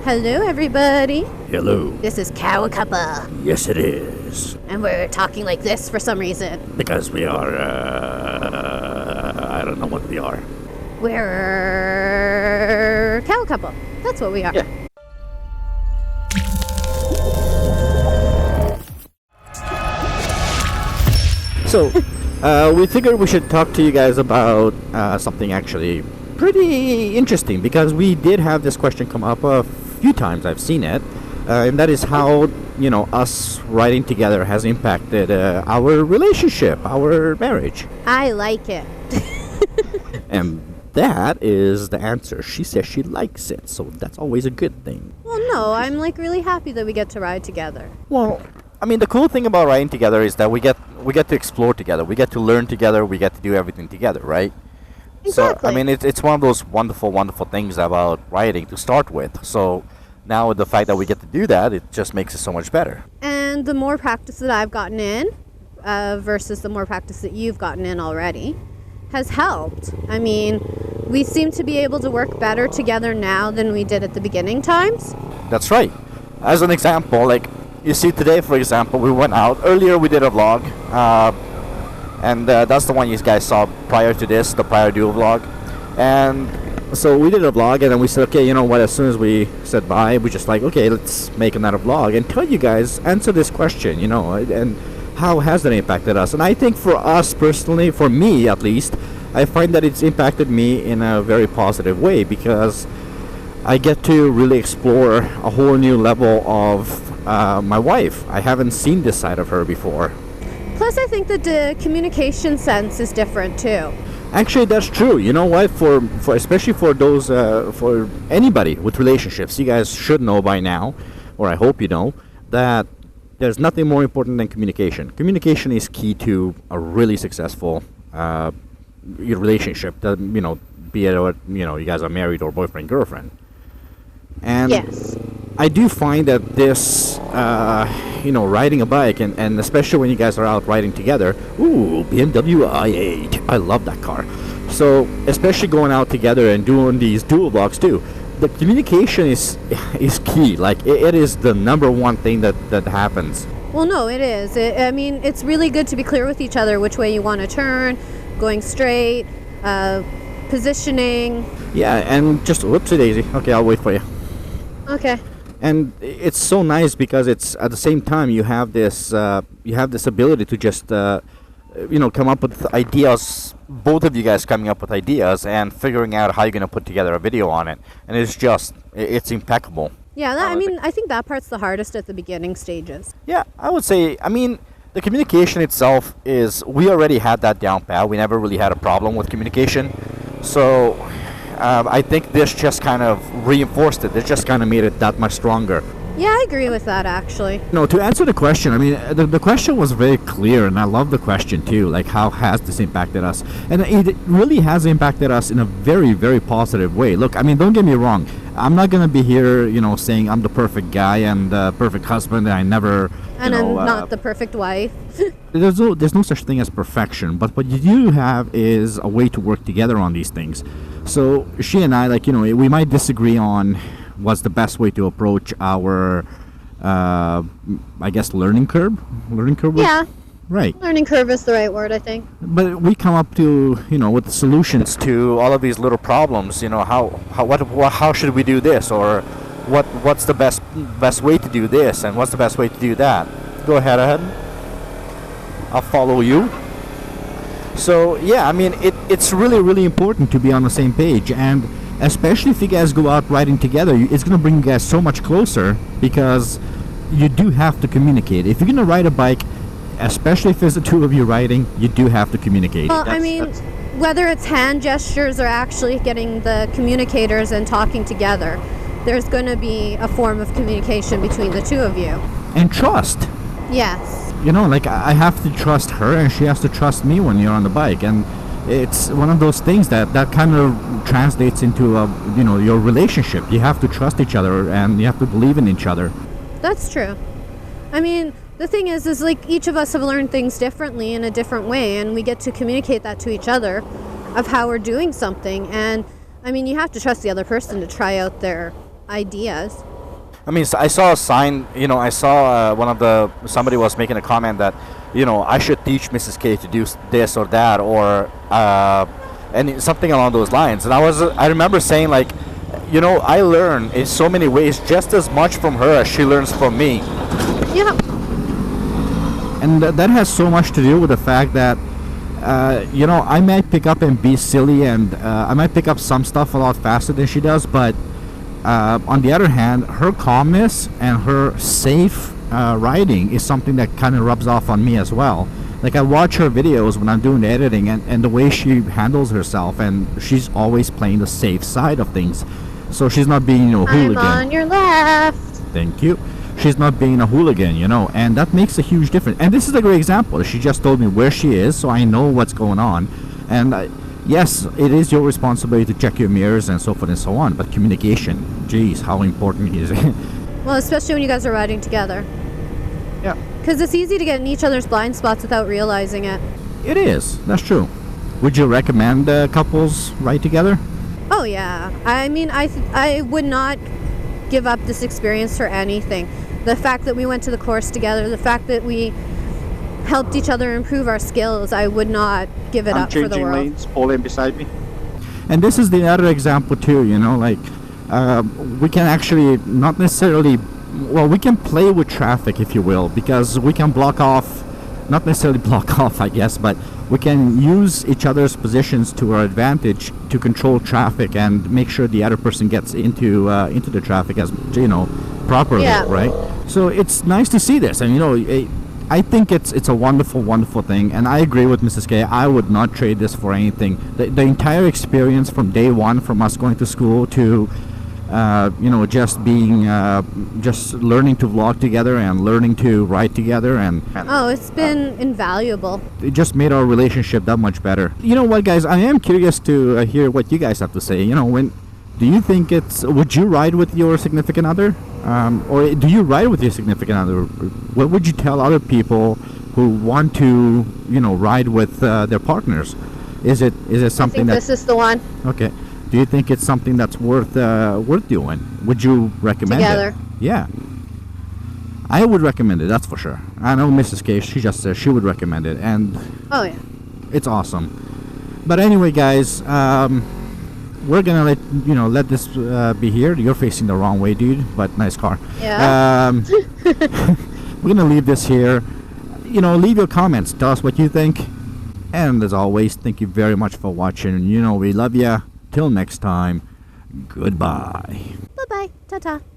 Hello, everybody. Hello. This is KawaKouple. Yes, it is. And we're talking like this for some reason. Because we are, I don't know what we are. We're KawaKouple. That's what we are. Yeah. So, we figured we should talk to you guys about something actually pretty interesting, because we did have this question come up a few times. I've seen it, and that is how us writing together has impacted our relationship, our marriage. I like it. And that is the answer. She says she likes it, so that's always a good thing. Well, no, I'm really happy that we get to ride together. Well, I mean, the cool thing about writing together is that we get to explore together, we get to learn together, we get to do everything together, right? Exactly. So, I mean, it's one of those wonderful things about writing to start with. So now with the fact that we get to do that, it just makes it so much better. And the more practice that I've gotten in versus the more practice that you've gotten in already has helped. I mean, we seem to be able to work better together now than we did at the beginning times. That's right. As an example, like, you see today, for example, we went out. Earlier we did a vlog. And that's the one you guys saw prior to this, the prior duo vlog. And so we did a vlog, and then we said, okay, you know what, as soon as we said bye, we just like, okay, let's make another vlog and tell you guys, answer this question, and how has that impacted us? And I think for us personally, for me at least, I find that it's impacted me in a very positive way, because I get to really explore a whole new level of my wife. I haven't seen this side of her before. Plus, I think that the communication sense is different too. Actually, that's true. You know what? For especially for those for anybody with relationships, you guys should know by now, or I hope you know, that there's nothing more important than communication. Communication is key to a really successful relationship. That be it you guys are married or boyfriend girlfriend. And yes, I do find that this, riding a bike, and especially when you guys are out riding together, ooh, BMW i8, I love that car. So, especially going out together and doing these dual vlogs too, the communication is key. Like, it is the number one thing that happens. Well, no, it is. I mean, it's really good to be clear with each other which way you want to turn, going straight, positioning. Yeah, and just, whoopsie daisy. Okay, I'll wait for you. Okay. And it's so nice because it's at the same time you have this ability to just come up with ideas. Both of you guys coming up with ideas and figuring out how you're gonna put together a video on it, and it's impeccable. Yeah, I think that part's the hardest at the beginning stages. Yeah, I would say. I mean, the communication itself we already had that down pat. We never really had a problem with communication, so. I think this just kind of reinforced it. It just kind of made it that much stronger. Yeah, I agree with that, actually. No, to answer the question, I mean, the question was very clear, and I love the question too. Like, how has this impacted us? And it really has impacted us in a very, very positive way. Look, I mean, don't get me wrong. I'm not gonna be here, saying I'm the perfect guy and the perfect husband, and I never. And I'm not the perfect wife. There's no such thing as perfection, but what you do have is a way to work together on these things. So she and I, we might disagree on what's the best way to approach our, I guess, learning curve. Learning curve. Yeah. Right. Learning curve is the right word, I think. But we come up to, with solutions to all of these little problems. How should we do this, or what's the best way to do this, and what's the best way to do that? Go ahead. I'll follow you. So yeah, I mean, it's really, really important to be on the same page, and especially if you guys go out riding together, it's going to bring you guys so much closer, because you do have to communicate. If you're going to ride a bike, especially if there's the two of you riding, you do have to communicate. Well, whether it's hand gestures or actually getting the communicators and talking together, there's going to be a form of communication between the two of you. And trust. Yes. I have to trust her, and she has to trust me when you're on the bike, and it's one of those things that kind of translates into your relationship. You have to trust each other, and you have to believe in each other. That's true. I mean, the thing is like, each of us have learned things differently in a different way, and we get to communicate that to each other of how we're doing something. And I mean, you have to trust the other person to try out their ideas. I mean, I saw a sign. I saw somebody was making a comment that, I should teach Mrs. K to do this or that, or and something along those lines. And I remember saying like, I learn in so many ways just as much from her as she learns from me. Yeah. And that has so much to do with the fact that, I might pick up and be silly, and I might pick up some stuff a lot faster than she does, but on the other hand, her calmness and her safe writing is something that kind of rubs off on me as well. Like, I watch her videos when I'm doing the editing, and the way she handles herself, and she's always playing the safe side of things. So she's not being a hooligan. I'm on your left. Thank you. She's not being a hooligan, and that makes a huge difference. And this is a great example. She just told me where she is, so I know what's going on. And yes, it is your responsibility to check your mirrors and so forth and so on, but communication, geez, how important is it? Well, especially when you guys are riding together. Yeah. Because it's easy to get in each other's blind spots without realizing it. It is. That's true. Would you recommend couples ride together? Oh, yeah. I mean, I would not give up this experience for anything. The fact that we went to the course together, the fact that we helped each other improve our skills, I would not give it up for the world. Lanes, pull in beside me. And this is the other example too, like we can actually not necessarily, well, we can play with traffic, if you will, because we can block off, not necessarily block off, I guess, but we can use each other's positions to our advantage to control traffic and make sure the other person gets into the traffic as properly, Yeah. right? So it's nice to see this, and I think it's a wonderful, wonderful thing, and I agree with Mrs. K. I would not trade this for anything. The entire experience from day one, from us going to school to just being just learning to vlog together and learning to write together, and Oh, it's been invaluable. it just made our relationship that much better. You know what, guys? I am curious to hear what you guys have to say. When do you think would you ride with your significant other? Or do you ride with your significant other? What would you tell other people who want to, ride with their partners? Is it something this is the one. Okay. Do you think it's something that's worth doing? Would you recommend Together. it? Yeah. I would recommend it, that's for sure. I know Mrs. K, she just said she would recommend it, and Oh, yeah. it's awesome. But anyway, guys, we're gonna let this be here. You're facing the wrong way, dude, but nice car. Yeah. We're gonna leave this here. Leave your comments, tell us what you think, and as always, thank you very much for watching. We love ya. Till next time, goodbye. Bye-bye. Ta-ta.